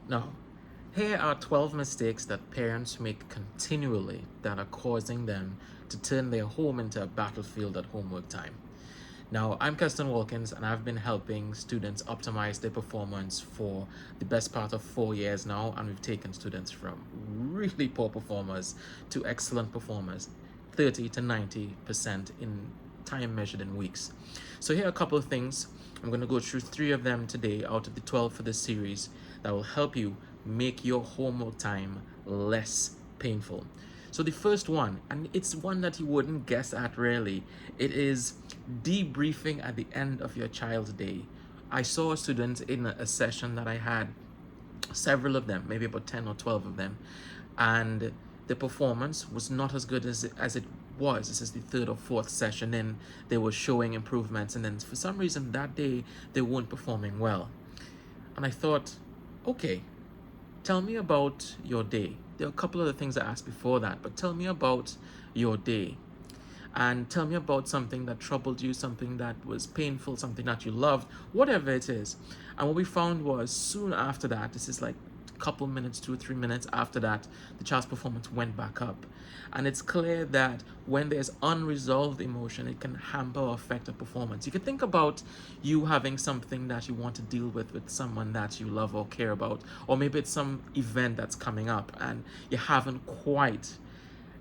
Now, here are 12 mistakes that parents make continually that are causing them to turn their home into a battlefield at homework time. Now, I'm Kirsten Wilkins, and I've been helping students optimize their performance for the best part of 4 years now, and we've taken students from really poor performers to excellent performers, 30 to 90% in time measured in weeks. So here are a couple of things. I'm going to go through 3 of them today out of the 12 for this series that will help you make your homework time less painful. So the first one, and it's one that you wouldn't guess at really, it is debriefing at the end of your child's day. I saw a student in a session that I had, several of them, maybe about 10 or 12 of them, and the performance was not as good as it was. This is the third or fourth session in. They were showing improvements, and then for some reason that day they weren't performing well. And I thought, okay, tell me about your day. There are a couple of the things I asked before that, but tell me about your day. And tell me about something that troubled you, something that was painful, something that you loved, whatever it is. And what we found was soon after that, this is like a couple minutes, 2 or 3 minutes after that, the child's performance went back up. And it's clear that when there's unresolved emotion, it can hamper or affect a performance. You can think about you having something that you want to deal with someone that you love or care about, or maybe it's some event that's coming up and you haven't quite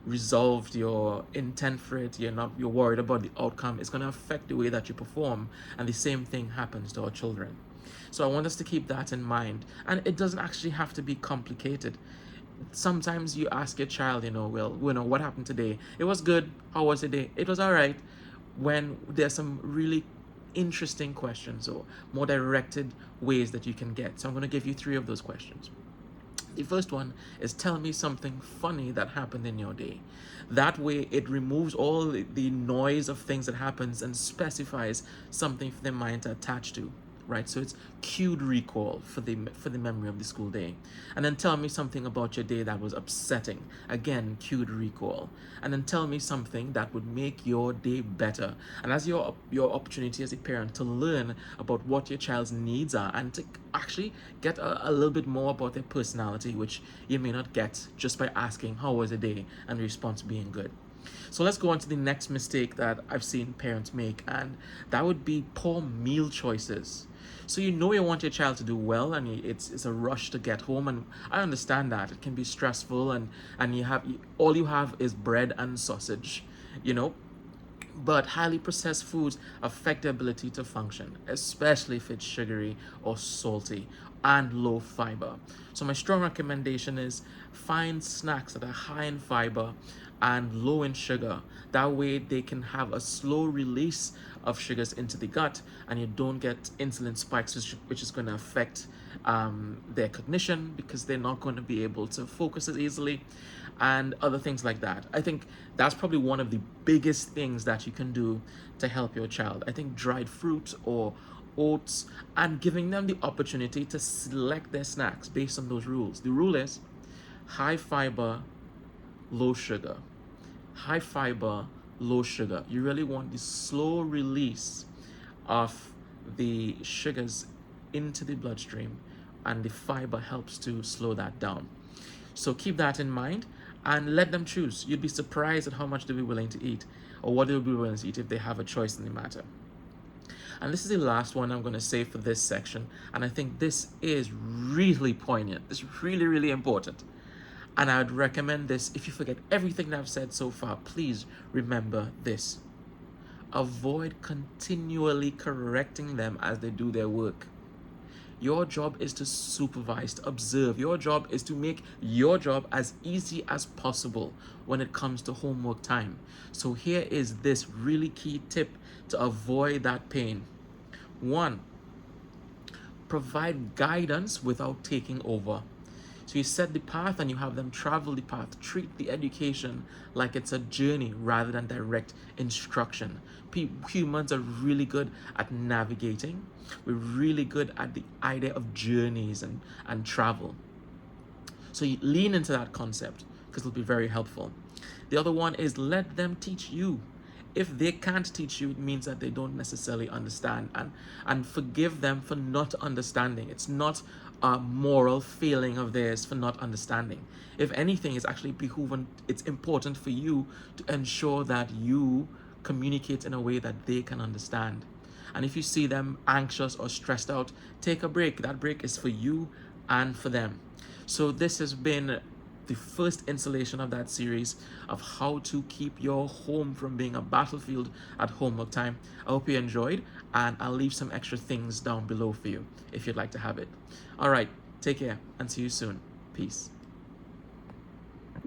resolved your intent for it. You're worried about the outcome. It's going to affect the way that you perform, and the same thing happens to our children. So I want us to keep that in mind, and it doesn't actually have to be complicated. Sometimes you ask your child, well, what happened today? It was good. How was the day? It was all right. When there's some really interesting questions or more directed ways that you can get. So I'm going to give you 3 of those questions. The first one is, tell me something funny that happened in your day. That way it removes all the noise of things that happens and specifies something for their mind to attach to. Right, so it's cued recall for the memory of the school day. And then tell me something about your day that was upsetting. Again, cued recall. And then tell me something that would make your day better. And as your opportunity as a parent to learn about what your child's needs are and to actually get a little bit more about their personality, which you may not get just by asking how was the day and the response being good. So let's go on to the next mistake that I've seen parents make, and that would be poor meal choices. So you want your child to do well, and it's a rush to get home, and I understand that it can be stressful, and all you have is bread and sausage, you know. But highly processed foods affect the ability to function, especially if it's sugary or salty and low fiber. So my strong recommendation is find snacks that are high in fiber and low in sugar. That way they can have a slow release of sugars into the gut, and you don't get insulin spikes, which is going to affect their cognition, because they're not going to be able to focus as easily, and other things like that. I think that's probably one of the biggest things that you can do to help your child. I think dried fruit or oats, and giving them the opportunity to select their snacks based on those rules. The rule is high fiber, low sugar. High fiber, low sugar. You really want the slow release of the sugars into the bloodstream, and the fiber helps to slow that down. So keep that in mind and let them choose. You'd be surprised at how much they'll be willing to eat, or what they'll be willing to eat if they have a choice in the matter. And this is the last one I'm going to say for this section, and I think this is really poignant. This is really, really important. And I would recommend this. If you forget everything that I've said so far, please remember this. Avoid continually correcting them as they do their work. Your job is to supervise, to observe. Your job is to make your job as easy as possible when it comes to homework time. So here is this really key tip to avoid that pain. 1, provide guidance without taking over. So you set the path and you have them travel the path. Treat the education like it's a journey rather than direct instruction. Humans are really good at navigating. We're really good at the idea of journeys and travel. So you lean into that concept because it'll be very helpful. The other one is let them teach you. If they can't teach you, it means that they don't necessarily understand, and forgive them for not understanding. It's not a moral failing of theirs for not understanding. If anything, it's important for you to ensure that you communicate in a way that they can understand. And if you see them anxious or stressed out, take a break. That break is for you and for them. So this has been the first installation of that series of how to keep your home from being a battlefield at homework time. I hope you enjoyed, and I'll leave some extra things down below for you if you'd like to have it. All right, take care and see you soon. Peace.